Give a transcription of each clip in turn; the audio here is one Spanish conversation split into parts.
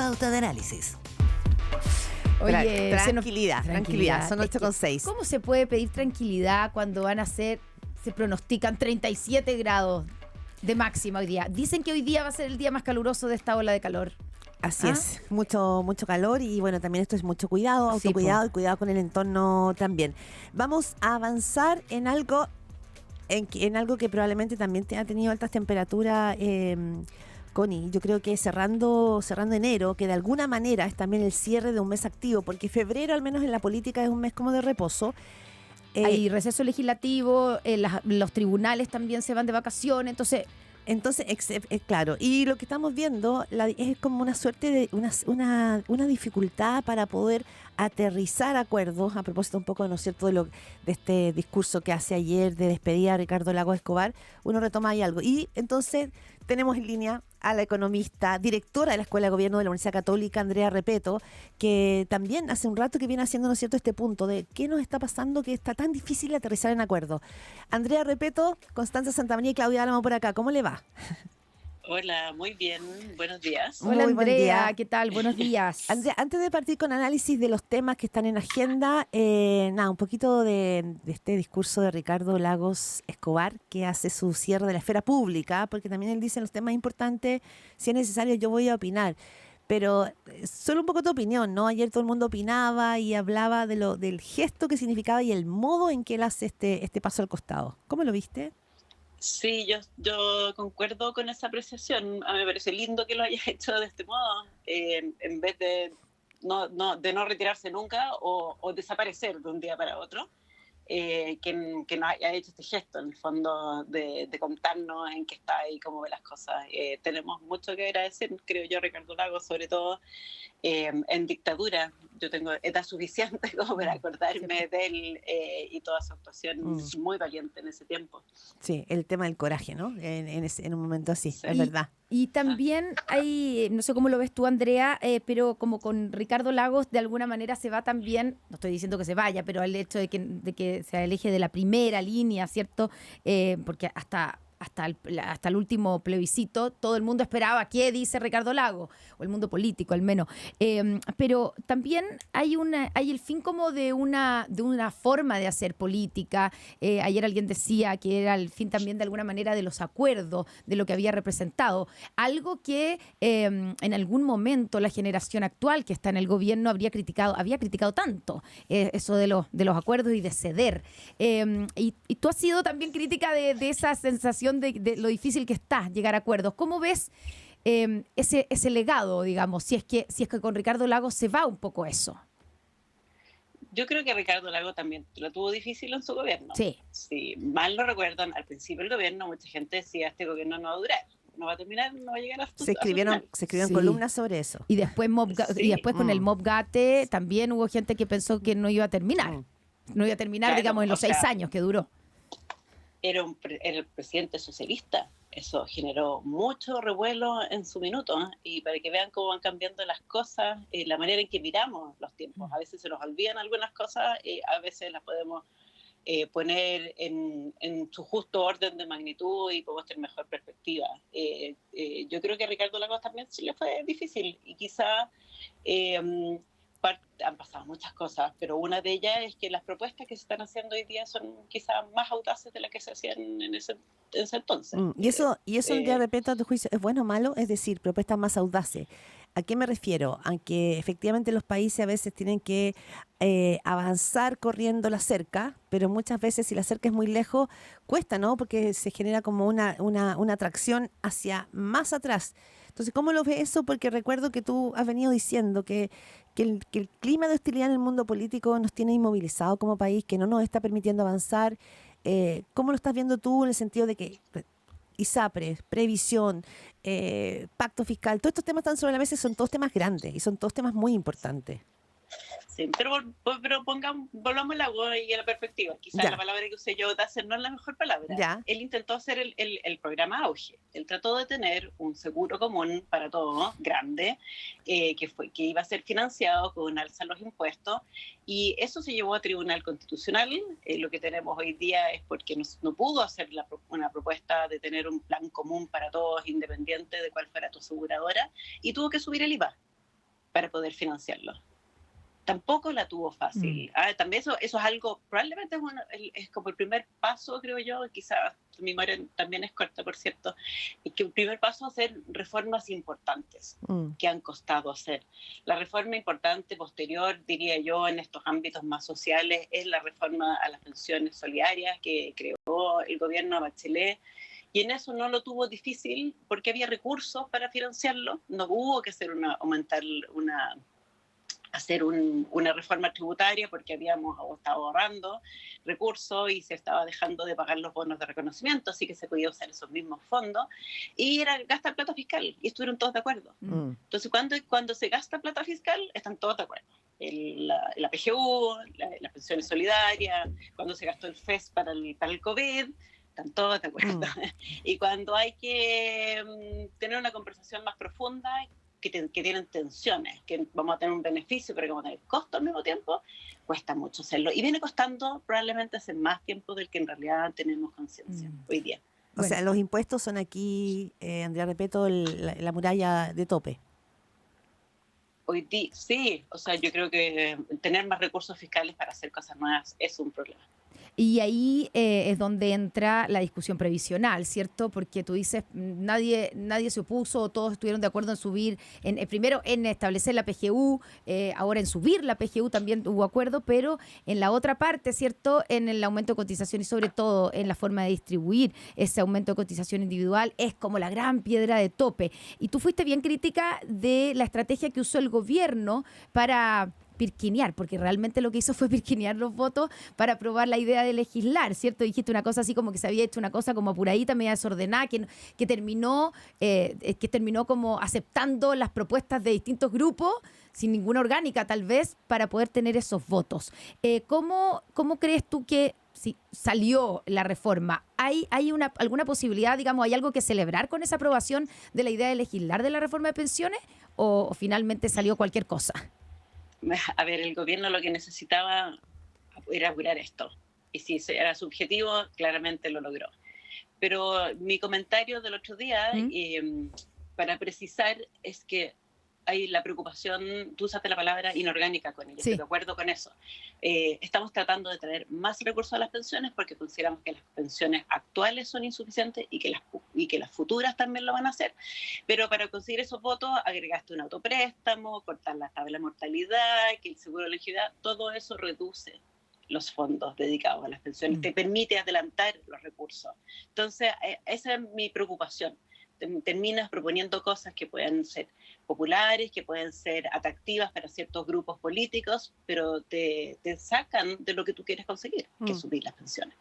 Pauta de Análisis. Oye, tranquilidad, son 8,6. ¿Cómo se puede pedir tranquilidad cuando se pronostican 37 grados de máxima hoy día? Dicen que hoy día va a ser el día más caluroso de esta ola de calor. Así es, mucho calor y bueno, también esto es mucho cuidado, autocuidado y cuidado con el entorno también. Vamos a avanzar en algo que probablemente también ha tenido altas temperaturas, Connie. Yo creo que cerrando enero, que de alguna manera es también el cierre de un mes activo, porque febrero, al menos en la política, es un mes como de reposo. Hay receso legislativo, los tribunales también se van de vacaciones, Entonces, claro, y lo que estamos viendo es como una suerte de una dificultad para poder aterrizar acuerdos, a propósito un poco, ¿no es cierto?, de este discurso que hace ayer de despedida a Ricardo Lagos Escobar. Uno retoma ahí algo. Y entonces tenemos en línea a la economista, directora de la Escuela de Gobierno de la Universidad Católica, Andrea Repeto, que también hace un rato que viene haciendo, ¿no es cierto?, este punto de qué nos está pasando, que está tan difícil aterrizar en acuerdos. Andrea Repeto, Constanza Santamaría y Claudia Álamo por acá. ¿Cómo le va? Hola, muy bien, buenos días. Hola Andrea, ¿qué tal? Buenos días. Andrea, antes de partir con análisis de los temas que están en agenda, un poquito de este discurso de Ricardo Lagos Escobar, que hace su cierre de la esfera pública, porque también él dice en los temas importantes, si es necesario yo voy a opinar. Pero solo un poco tu opinión, ¿no? Ayer todo el mundo opinaba y hablaba del gesto que significaba y el modo en que él hace este paso al costado. ¿Cómo lo viste? Sí, yo concuerdo con esa apreciación. A mí me parece lindo que lo hayas hecho de este modo, en vez de no retirarse nunca o desaparecer de un día para otro. Que nos haya hecho este gesto, en el fondo, de contarnos en qué está y cómo ve las cosas. Tenemos mucho que agradecer, creo yo, Ricardo Lagos, sobre todo en dictadura. Yo tengo edad suficiente como para acordarme de él y toda su actuación muy valiente en ese tiempo. Sí, el tema del coraje, ¿no? En un momento así, sí. Es verdad. Y también hay, no sé cómo lo ves tú, Andrea, pero como con Ricardo Lagos, de alguna manera se va también, no estoy diciendo que se vaya, pero el hecho de que se aleje de la primera línea, ¿cierto? Porque hasta el último plebiscito todo el mundo esperaba qué dice Ricardo Lagos, o el mundo político al menos, pero también hay el fin como de una forma de hacer política. Ayer alguien decía que era el fin también de alguna manera de los acuerdos, de lo que había representado, algo que en algún momento la generación actual que está en el gobierno había criticado tanto, eso de los acuerdos y de ceder, y tú has sido también crítica de esa sensación de lo difícil que está llegar a acuerdos. ¿Cómo ves ese legado, digamos, si es que con Ricardo Lagos se va un poco eso? Yo creo que Ricardo Lagos también lo tuvo difícil en su gobierno. Sí. Si mal lo recuerdan, al principio del gobierno mucha gente decía, este gobierno no va a durar, no va a terminar, no va a llegar a su final. Se escribieron columnas sobre eso. Y después con el Mobgate también hubo gente que pensó que no iba a terminar. No iba a terminar, claro, digamos, en los 6 años que duró. Era el presidente socialista. Eso generó mucho revuelo en su minuto, y para que vean cómo van cambiando las cosas, la manera en que miramos los tiempos. A veces se nos olvidan algunas cosas, a veces las podemos poner en su justo orden de magnitud y podemos tener mejor perspectiva. Yo creo que a Ricardo Lagos también sí le fue difícil y quizá han pasado muchas cosas, pero una de ellas es que las propuestas que se están haciendo hoy día son quizás más audaces de las que se hacían en ese entonces. Y eso ya repito, a tu juicio, ¿es bueno o malo? Es decir, propuestas más audaces. ¿A qué me refiero? A que efectivamente los países a veces tienen que avanzar corriendo la cerca, pero muchas veces si la cerca es muy lejos, cuesta, ¿no? Porque se genera como una atracción hacia más atrás. Entonces, ¿cómo lo ves eso? Porque recuerdo que tú has venido diciendo que el clima de hostilidad en el mundo político nos tiene inmovilizados como país, que no nos está permitiendo avanzar. ¿Cómo lo estás viendo tú en el sentido de que ISAPRES, previsión, pacto fiscal, todos estos temas están sobre la mesa y son todos temas grandes y son todos temas muy importantes? Sí, pero volvamos al agua y a la perspectiva. Quizás la palabra que usé yo, Dacer, no es la mejor palabra. Ya. Él intentó hacer el programa Auge. Él trató de tener un seguro común para todos, grande, que iba a ser financiado con un alza en los impuestos, y eso se llevó a Tribunal Constitucional. Lo que tenemos hoy día es porque no pudo hacer una propuesta de tener un plan común para todos, independiente de cuál fuera tu aseguradora, y tuvo que subir el IVA. para poder financiarlo. Tampoco la tuvo fácil. También eso es algo, probablemente es como el primer paso, creo yo, quizás mi memoria también es corta, por cierto, y que el primer paso es hacer reformas importantes que han costado hacer. La reforma importante posterior, diría yo, en estos ámbitos más sociales, es la reforma a las pensiones solidarias que creó el gobierno de Bachelet, y en eso no lo tuvo difícil porque había recursos para financiarlo, no hubo que hacer hacer una reforma tributaria porque habíamos estado ahorrando recursos y se estaba dejando de pagar los bonos de reconocimiento, así que se podía usar esos mismos fondos y era gastar plata fiscal, y estuvieron todos de acuerdo. Entonces, cuando se gasta plata fiscal, están todos de acuerdo. La PGU, las pensiones solidarias, cuando se gastó el FES para el COVID, están todos de acuerdo. Y cuando hay que tener una conversación más profunda, que tienen tensiones, que vamos a tener un beneficio, pero que vamos a tener costo al mismo tiempo, cuesta mucho hacerlo. Y viene costando probablemente hace más tiempo del que en realidad tenemos conciencia hoy día. O sea, los impuestos son aquí, Andrea Repeto, la muralla de tope. Hoy día, sí. O sea, yo creo que tener más recursos fiscales para hacer cosas nuevas es un problema. Y ahí es donde entra la discusión previsional, ¿cierto? Porque tú dices, nadie se opuso, todos estuvieron de acuerdo en subir, primero en establecer la PGU, ahora en subir la PGU también hubo acuerdo, pero en la otra parte, ¿cierto? En el aumento de cotización y sobre todo en la forma de distribuir ese aumento de cotización individual es como la gran piedra de tope. Y tú fuiste bien crítica de la estrategia que usó el gobierno para pirquinear, porque realmente lo que hizo fue pirquinear los votos para aprobar la idea de legislar, ¿cierto? Dijiste una cosa así como que se había hecho una cosa como apuradita, media desordenada, que terminó como aceptando las propuestas de distintos grupos, sin ninguna orgánica tal vez, para poder tener esos votos. ¿Cómo crees tú que si salió la reforma? ¿Hay alguna posibilidad, digamos, hay algo que celebrar con esa aprobación de la idea de legislar de la reforma de pensiones, o finalmente salió cualquier cosa? A ver, el gobierno lo que necesitaba era apurar esto. Y si ese era su objetivo, claramente lo logró. Pero mi comentario del otro día, para precisar, es que hay la preocupación, tú usaste la palabra inorgánica con ella, estoy de acuerdo con eso. Estamos tratando de traer más recursos a las pensiones porque consideramos que las pensiones actuales son insuficientes y que las futuras también lo van a hacer. Pero para conseguir esos votos agregaste un autopréstamo, cortar la tabla de mortalidad, que el seguro de elegibilidad, todo eso reduce los fondos dedicados a las pensiones, te permite adelantar los recursos. Entonces, esa es mi preocupación. Terminas proponiendo cosas que pueden ser populares, que pueden ser atractivas para ciertos grupos políticos, pero te sacan de lo que tú quieres conseguir, que es subir las pensiones.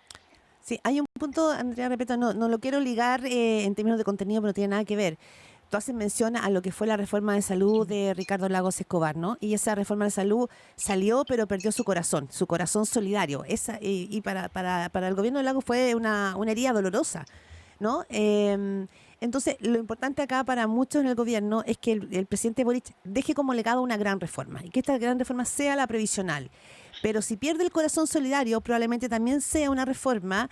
Sí, hay un punto, Andrea Repeto, no lo quiero ligar en términos de contenido, pero no tiene nada que ver. Tú haces mención a lo que fue la reforma de salud de Ricardo Lagos Escobar, ¿no? Y esa reforma de salud salió, pero perdió su corazón solidario. Y para el gobierno de Lagos fue una herida dolorosa, ¿no? Entonces, lo importante acá para muchos en el gobierno es que el presidente Boric deje como legado una gran reforma y que esta gran reforma sea la previsional. Pero si pierde el corazón solidario, probablemente también sea una reforma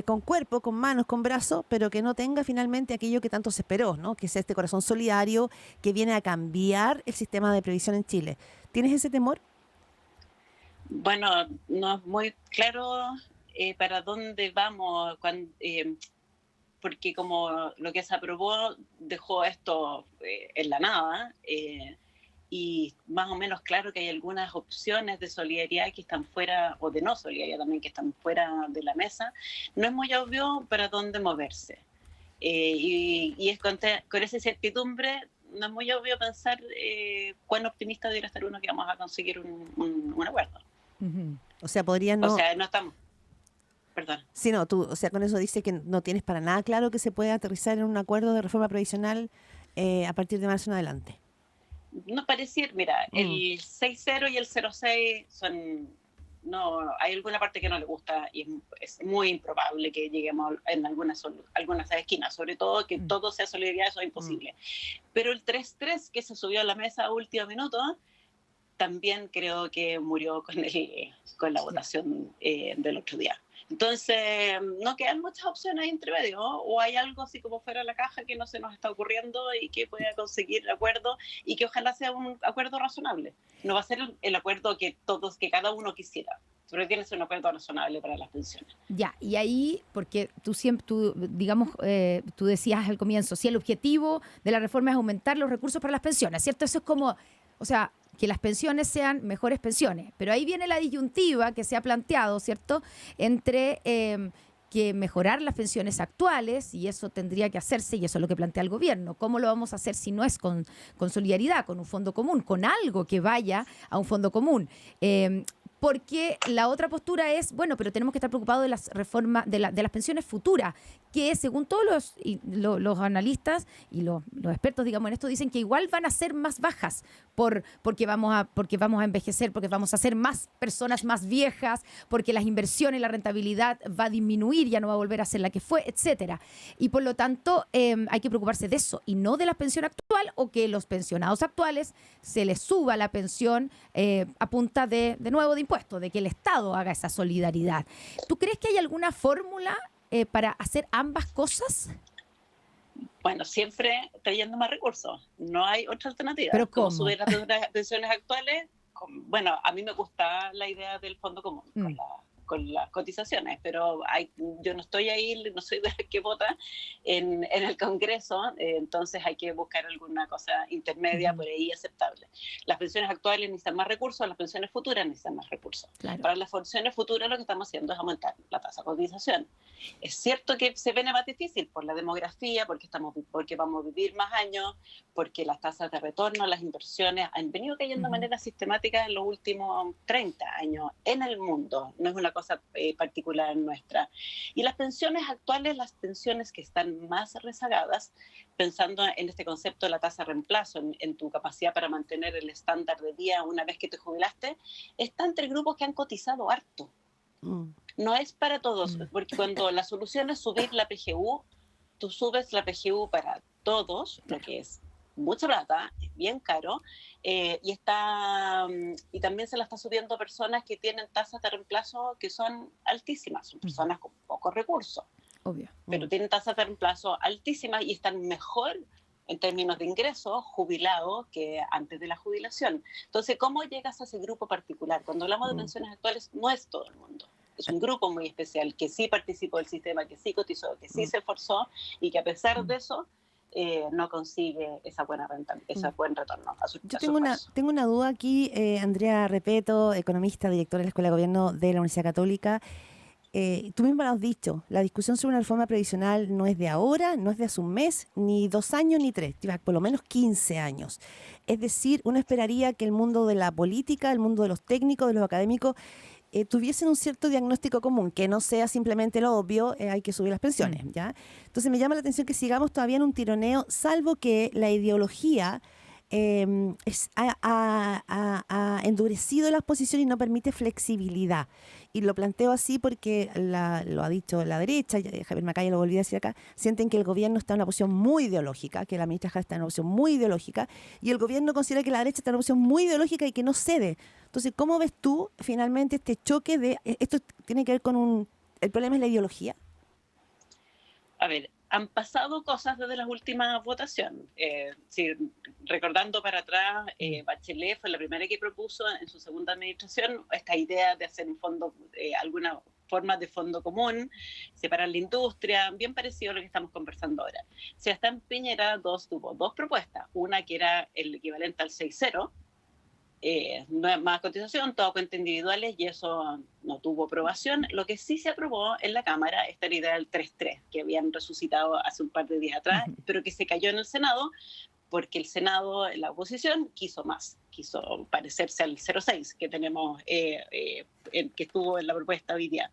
con cuerpo, con manos, con brazos, pero que no tenga finalmente aquello que tanto se esperó, ¿no? Que sea este corazón solidario que viene a cambiar el sistema de previsión en Chile. ¿Tienes ese temor? Bueno, no es muy claro para dónde vamos porque como lo que se aprobó dejó esto en la nada, y más o menos claro que hay algunas opciones de solidaridad que están fuera, o de no solidaridad también, que están fuera de la mesa, no es muy obvio para dónde moverse. Y es con esa incertidumbre, no es muy obvio pensar cuán optimista debería estar uno que vamos a conseguir un acuerdo. O sea, podría no... O sea, no estamos... Perdón. Sí, no, tú, o sea, con eso dice que no tienes para nada claro que se pueda aterrizar en un acuerdo de reforma previsional a partir de marzo en adelante. No pareciera, mira, el 6-0 y el 0-6 son... No, hay alguna parte que no le gusta y es muy improbable que lleguemos en algunas esquinas, sobre todo que todo sea solidaridad, eso es imposible. Pero el 3-3 que se subió a la mesa a último minuto, también creo que murió con la votación del otro día. Entonces, no quedan muchas opciones entre medio, ¿no? O hay algo así como fuera de la caja que no se nos está ocurriendo y que pueda conseguir el acuerdo y que ojalá sea un acuerdo razonable. No va a ser el acuerdo que cada uno quisiera, pero tiene que ser un acuerdo razonable para las pensiones. Ya, y ahí, porque digamos, tú decías al comienzo, si el objetivo de la reforma es aumentar los recursos para las pensiones, ¿cierto? Eso es como, o sea, que las pensiones sean mejores pensiones, pero ahí viene la disyuntiva que se ha planteado, ¿cierto?, entre que mejorar las pensiones actuales, y eso tendría que hacerse, y eso es lo que plantea el gobierno. ¿Cómo lo vamos a hacer si no es con solidaridad, con un fondo común, con algo que vaya a un fondo común? Porque la otra postura es, bueno, pero tenemos que estar preocupados de las reformas, de las pensiones futuras, que según todos los analistas y los expertos, digamos, en esto, dicen que igual van a ser más bajas porque vamos a envejecer, porque vamos a ser más personas más viejas, porque las inversiones, la rentabilidad va a disminuir, ya no va a volver a ser la que fue, etcétera. Y por lo tanto, hay que preocuparse de eso y no de la pensión actual, o que los pensionados actuales se les suba la pensión a punta de nuevo de impuestos, de que el Estado haga esa solidaridad. ¿Tú crees que hay alguna fórmula para hacer ambas cosas? Bueno, siempre trayendo más recursos. No hay otra alternativa. ¿Pero cómo? Como subir las pensiones actuales, bueno, a mí me gusta la idea del fondo común, con las cotizaciones, pero yo no estoy ahí, no soy de la que vota en el Congreso, entonces hay que buscar alguna cosa intermedia por ahí aceptable. Las pensiones actuales necesitan más recursos, las pensiones futuras necesitan más recursos. Claro. Para las pensiones futuras lo que estamos haciendo es aumentar la tasa de cotización. Es cierto que se viene más difícil por la demografía, porque vamos a vivir más años, porque las tasas de retorno, las inversiones han venido cayendo de manera sistemática en los últimos 30 años en el mundo. No es una cosa particular nuestra. Y las pensiones actuales, las pensiones que están más rezagadas, pensando en este concepto de la tasa de reemplazo, en tu capacidad para mantener el estándar de vida una vez que te jubilaste, está entre grupos que han cotizado harto. No es para todos, porque cuando la solución es subir la PGU, tú subes la PGU para todos, lo que es mucha plata, es bien caro, y también se la está subiendo a personas que tienen tasas de reemplazo que son altísimas, son personas con pocos recursos. Obvio. Pero tienen tasas de reemplazo altísimas y están mejor en términos de ingresos jubilados que antes de la jubilación. Entonces, ¿cómo llegas a ese grupo particular? Cuando hablamos de pensiones actuales, no es todo el mundo. Es un grupo muy especial que sí participó del sistema, que sí cotizó, que sí se esforzó y que a pesar de eso no consigue esa buena renta, ese buen retorno a su Yo tengo una duda aquí, Andrea Repeto, economista, directora de la Escuela de Gobierno de la Universidad Católica. Tú misma lo has dicho, la discusión sobre una reforma previsional no es de ahora, no es de hace un mes, ni 2 años, ni 3, por lo menos 15 años. Es decir, uno esperaría que el mundo de la política, el mundo de los técnicos, de los académicos, tuviesen un cierto diagnóstico común, que no sea simplemente lo obvio, hay que subir las pensiones, ¿ya? Entonces me llama la atención que sigamos todavía en un tironeo, salvo que la ideología ha endurecido las posiciones y no permite flexibilidad. Y lo planteo así porque lo ha dicho la derecha, Javier Macaya lo volví a decir acá, sienten que el gobierno está en una posición muy ideológica, que la ministra Jara está en una posición muy ideológica, y el gobierno considera que la derecha está en una posición muy ideológica y que no cede. Entonces, ¿cómo ves tú finalmente este choque de... Esto tiene que ver con el problema es la ideología? A ver, han pasado cosas desde las últimas votaciones. Recordando para atrás, Bachelet fue la primera que propuso en su segunda administración esta idea de hacer un fondo, alguna forma de fondo común, separar la industria, bien parecido a lo que estamos conversando ahora. Sebastián Piñera tuvo dos propuestas, una que era el equivalente al 6-0, no más cotización, todo cuenta individuales, y eso no tuvo aprobación. Lo que sí se aprobó en la Cámara esta era la idea del 3-3, que habían resucitado hace un par de días atrás, pero que se cayó en el Senado, porque el Senado, la oposición, quiso parecerse al 0,6 que tenemos, que estuvo en la propuesta hoy día.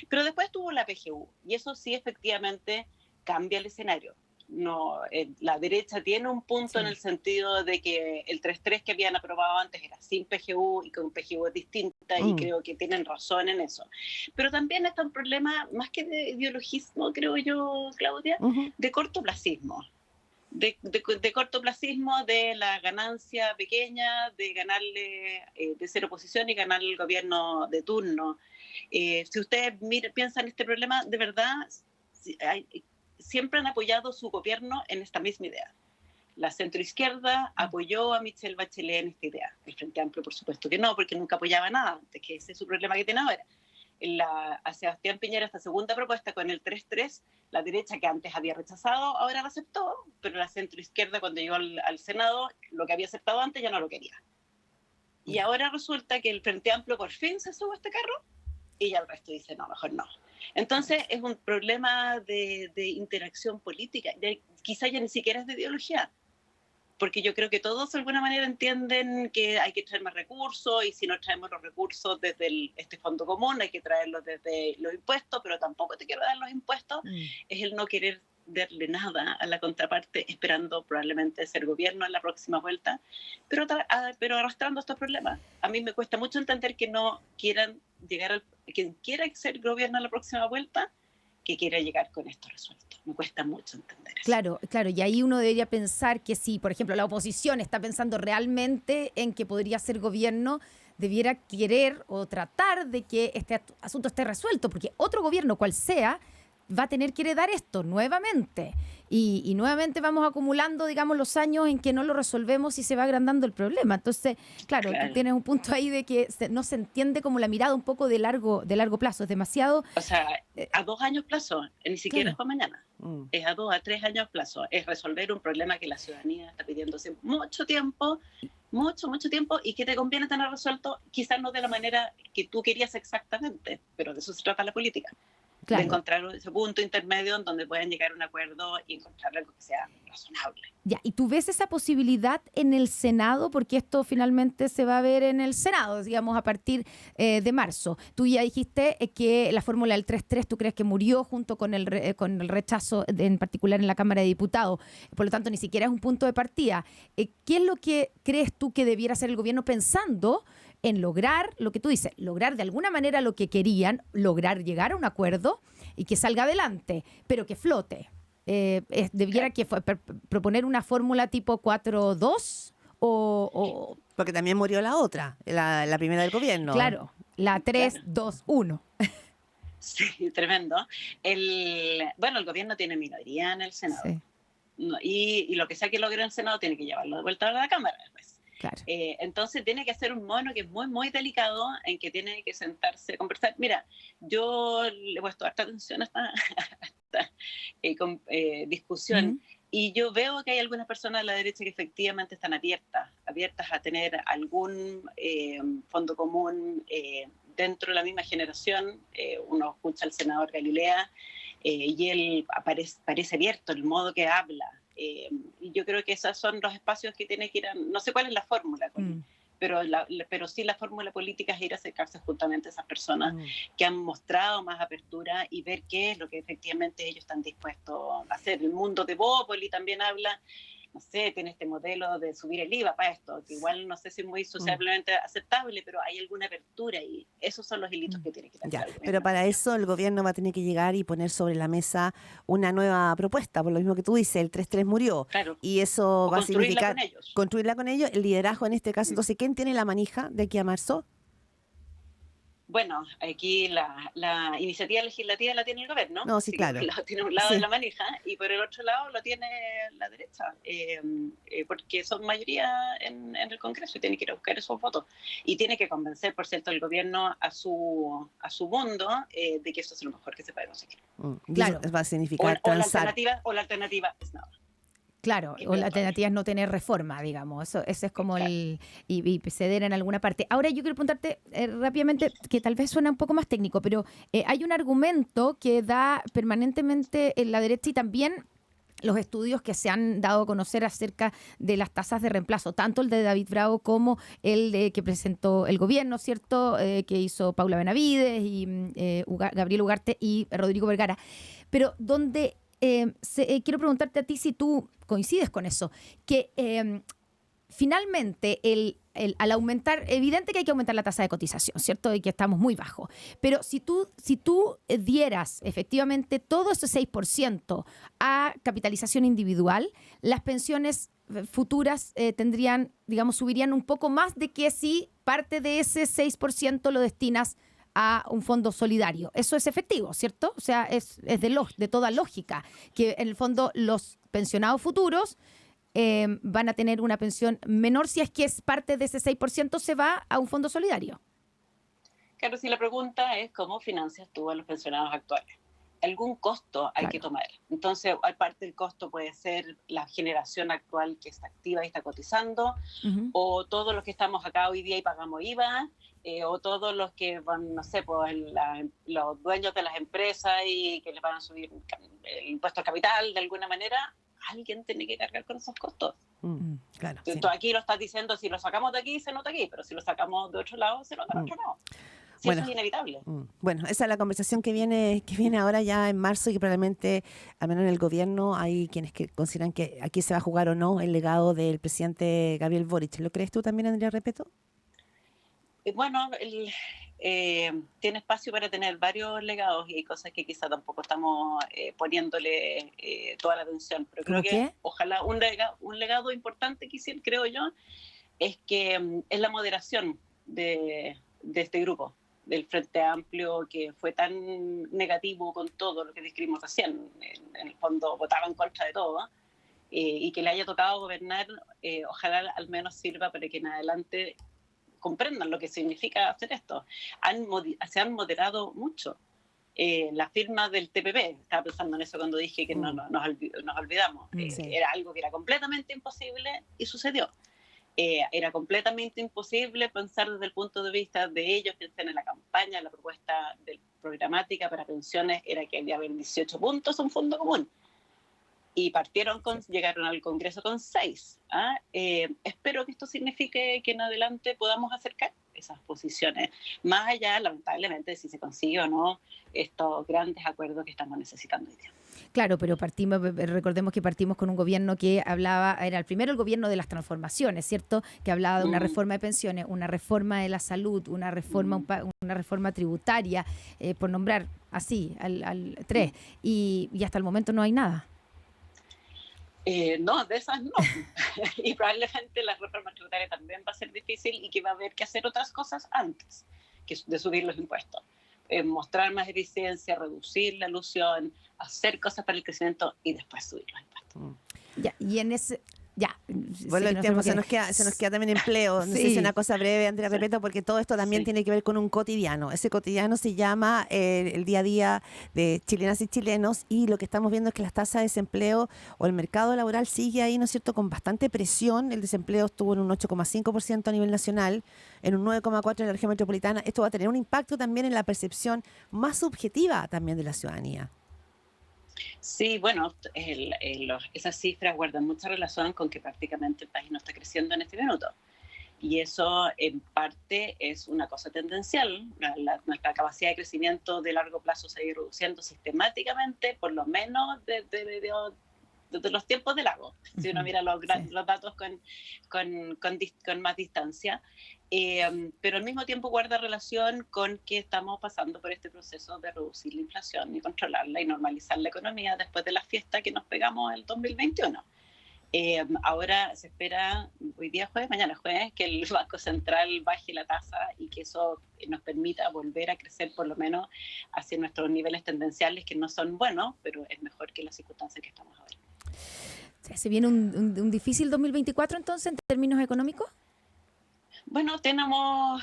Pero después tuvo la PGU, y eso sí efectivamente cambia el escenario. No, la derecha tiene un punto en el sentido de que el 3-3 que habían aprobado antes era sin PGU y con PGU es distinta, y creo que tienen razón en eso. Pero también está un problema, más que de ideologismo, creo yo, Claudia, de cortoplacismo. de cortoplacismo, de la ganancia pequeña, de ganarle, de ser oposición y ganar el gobierno de turno. Si ustedes piensan este problema, de verdad, siempre han apoyado su gobierno en esta misma idea. La centroizquierda apoyó a Michelle Bachelet en esta idea. El Frente Amplio, por supuesto que no, porque nunca apoyaba nada antes, que ese es su problema que tiene ahora. A Sebastián Piñera, esta segunda propuesta con el 3-3, la derecha que antes había rechazado, ahora la aceptó, pero la centroizquierda cuando llegó al Senado, lo que había aceptado antes ya no lo quería. Y ahora resulta que el Frente Amplio por fin se sube a este carro y ya el resto dice, no, mejor no. Entonces es un problema de interacción política, quizá ya ni siquiera es de ideología, porque yo creo que todos de alguna manera entienden que hay que traer más recursos, y si no traemos los recursos desde este fondo común, hay que traerlos desde los impuestos, pero tampoco te quiero dar los impuestos, es el no querer darle nada a la contraparte, esperando probablemente ser gobierno en la próxima vuelta, pero arrastrando estos problemas. A mí me cuesta mucho entender que no quieran llegar quien quiera ser gobierno en la próxima vuelta, que quiera llegar con esto resuelto. Me cuesta mucho entender eso. Claro, claro, y ahí uno debería pensar que si, por ejemplo, la oposición está pensando realmente en que podría ser gobierno, debiera querer o tratar de que este asunto esté resuelto, porque otro gobierno, cual sea, va a tener que heredar esto nuevamente. Y nuevamente vamos acumulando, digamos, los años en que no lo resolvemos y se va agrandando el problema. Entonces, claro, tú tienes un punto ahí de que no se entiende como la mirada un poco de largo plazo. Es demasiado... O sea, a 2 años plazo, ni siquiera es para mañana. Es a 2 a 3 años plazo. Es resolver un problema que la ciudadanía está pidiendo hace mucho tiempo, mucho tiempo, y que te conviene tener resuelto, quizás no de la manera que tú querías exactamente, pero de eso se trata la política. Claro. De encontrar ese punto intermedio en donde puedan llegar a un acuerdo y encontrar algo que sea razonable. Ya, ¿y tú ves esa posibilidad en el Senado? Porque esto finalmente se va a ver en el Senado, digamos, a partir de marzo. Tú ya dijiste que la fórmula del 3-3 tú crees que murió junto con el rechazo, en particular en la Cámara de Diputados. Por lo tanto, ni siquiera es un punto de partida. ¿Qué es lo que crees tú que debiera hacer el gobierno pensando en lograr lo que tú dices, lograr de alguna manera lo que querían, lograr llegar a un acuerdo y que salga adelante, pero que flote? ¿Debiera que proponer una fórmula tipo 4-2 o...? Porque también murió la otra, la primera del gobierno. Claro, la 3-2-1. Sí, tremendo. El gobierno tiene minoría en el Senado. Sí. Y lo que sea que logre en el Senado tiene que llevarlo de vuelta a la Cámara después. Claro. Entonces tiene que hacer un mono que es muy delicado, en que tiene que sentarse a conversar. Mira, yo le he puesto harta atención a esta discusión, y yo veo que hay algunas personas de la derecha que efectivamente están abiertas a tener algún fondo común dentro de la misma generación. Uno escucha al senador Galilea y él parece abierto el modo que habla. Y yo creo que esos son los espacios que tiene que ir no sé cuál es la fórmula, pero sí la fórmula política es ir a acercarse justamente a esas personas que han mostrado más apertura y ver qué es lo que efectivamente ellos están dispuestos a hacer. El mundo de Bópoli también habla, no sé, tiene este modelo de subir el IVA para esto, que igual no sé si es muy socialmente aceptable, pero hay alguna apertura y esos son los hilitos que tiene que tener. Pero para eso el gobierno va a tener que llegar y poner sobre la mesa una nueva propuesta, por lo mismo que tú dices, el 3-3 murió. Claro. Y eso va a significar construirla con ellos, el liderazgo en este caso. Entonces, ¿quién tiene la manija de aquí a marzo? Bueno, aquí la iniciativa legislativa la tiene el gobierno. No, sí, claro. Tiene un lado de la manija y por el otro lado lo tiene la derecha, porque son mayoría en el Congreso y tiene que ir a buscar esos votos. Y tiene que convencer, por cierto, el gobierno a su mundo de que eso es lo mejor que se puede conseguir. Claro. Va a significar transar. O la alternativa es nada. Claro, o la alternativa es no tener reforma, digamos. Ese es como y ceder en alguna parte. Ahora yo quiero preguntarte rápidamente, que tal vez suena un poco más técnico, pero hay un argumento que da permanentemente en la derecha y también los estudios que se han dado a conocer acerca de las tasas de reemplazo, tanto el de David Bravo como el que presentó el gobierno, ¿cierto? Que hizo Paula Benavides y Gabriel Ugarte y Rodrigo Vergara. Pero donde quiero preguntarte a ti si tú coincides con eso, que finalmente al aumentar, evidente que hay que aumentar la tasa de cotización, ¿cierto? Y que estamos muy bajos. Pero si tú dieras efectivamente todo ese 6% a capitalización individual, las pensiones futuras tendrían, digamos, subirían un poco más de que si parte de ese 6% lo destinas a un fondo solidario. Eso es efectivo, ¿cierto? O sea, es de toda lógica que en el fondo los pensionados futuros van a tener una pensión menor si es que es parte de ese 6% se va a un fondo solidario. Claro, si la pregunta es cómo financias tú a los pensionados actuales. Algún costo hay que tomar. Entonces, aparte del costo puede ser la generación actual que está activa y está cotizando, o todos los que estamos acá hoy día y pagamos IVA, o todos los que van, no sé, pues los dueños de las empresas y que les van a subir el impuesto al capital de alguna manera. Alguien tiene que cargar con esos costos. Claro. Entonces, aquí lo estás diciendo, si lo sacamos de aquí, se nota aquí, pero si lo sacamos de otro lado, se nota de otro lado. Sí, bueno, eso es inevitable. Bueno, esa es la conversación que viene ahora ya en marzo y que probablemente, al menos en el gobierno, hay quienes que consideran que aquí se va a jugar o no el legado del presidente Gabriel Boric. ¿Lo crees tú también, Andrea Repetto? Bueno, tiene espacio para tener varios legados y cosas que quizá tampoco estamos poniéndole toda la atención. Pero creo que ojalá un legado importante que creo yo es que es la moderación de este grupo, del Frente Amplio, que fue tan negativo con todo lo que describimos recién. En el fondo votaba en contra de todo. Y que le haya tocado gobernar, ojalá al menos sirva para que en adelante comprendan lo que significa hacer esto. Se han moderado mucho. La firma del TPP, estaba pensando en eso cuando dije que nos olvidamos, era algo que era completamente imposible y sucedió. Era completamente imposible pensar desde el punto de vista de ellos, que están en la campaña, la propuesta programática para pensiones era que había 18 puntos, un fondo común. Y llegaron al Congreso con 6. Espero que esto signifique que en adelante podamos acercar esas posiciones, más allá, lamentablemente, si se consigue o no estos grandes acuerdos que estamos necesitando hoy día. Claro, pero recordemos que partimos con un gobierno que era el primero el gobierno de las transformaciones, ¿cierto? Que hablaba de una reforma de pensiones, una reforma de la salud, una reforma tributaria, por nombrar así, al 3, y hasta el momento no hay nada. No, de esas no. Y probablemente la reforma tributaria también va a ser difícil y que va a haber que hacer otras cosas antes de subir los impuestos. Mostrar más eficiencia, reducir la ilusión, hacer cosas para el crecimiento y después subir los impuestos. Ya, y en ese... Ya. Bueno, el tiempo se nos queda también empleo. No sé si una cosa breve, Andrea Repetto, porque todo esto también tiene que ver con un cotidiano. Ese cotidiano se llama el día a día de chilenas y chilenos, y lo que estamos viendo es que las tasas de desempleo o el mercado laboral sigue ahí, ¿no es cierto?, con bastante presión. El desempleo estuvo en un 8,5% a nivel nacional, en un 9,4% en la región metropolitana. Esto va a tener un impacto también en la percepción más subjetiva también de la ciudadanía. Sí, bueno, esas cifras guardan mucha relación con que prácticamente el país no está creciendo en este minuto. Y eso, en parte, es una cosa tendencial. Nuestra capacidad de crecimiento de largo plazo se ha ido reduciendo sistemáticamente, por lo menos desde los tiempos del lago, si uno mira los datos con más distancia. Pero al mismo tiempo guarda relación con que estamos pasando por este proceso de reducir la inflación y controlarla y normalizar la economía después de la fiesta que nos pegamos el 2021. Ahora se espera, hoy día jueves, mañana jueves, que el Banco Central baje la tasa y que eso nos permita volver a crecer por lo menos hacia nuestros niveles tendenciales, que no son buenos, pero es mejor que las circunstancias que estamos ahora. ¿Se viene un difícil 2024 entonces en términos económicos? Bueno, tenemos,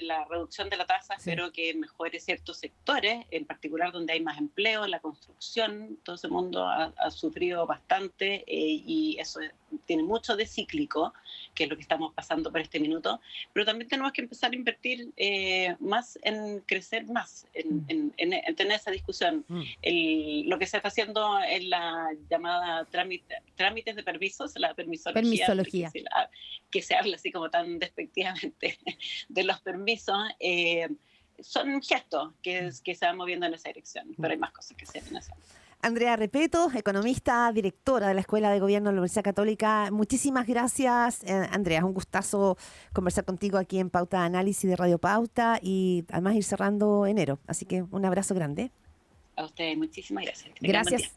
la reducción de la tasa, espero que mejore ciertos sectores, en particular donde hay más empleo, la construcción, todo ese mundo ha sufrido bastante y eso tiene mucho de cíclico, que es lo que estamos pasando por este minuto, pero también tenemos que empezar a invertir más en crecer más, en tener esa discusión. Lo que se está haciendo en la llamada trámites de permisos, la permisología. Que se habla así como tan despectivamente de los permisos, son gestos que se van moviendo en esa dirección, pero hay más cosas que se deben hacer. Andrea Repeto, economista, directora de la Escuela de Gobierno de la Universidad Católica. Muchísimas gracias, Andrea. Es un gustazo conversar contigo aquí en Pauta de Análisis de Radio Pauta y además ir cerrando enero. Así que un abrazo grande. A ustedes, muchísimas gracias. Gracias.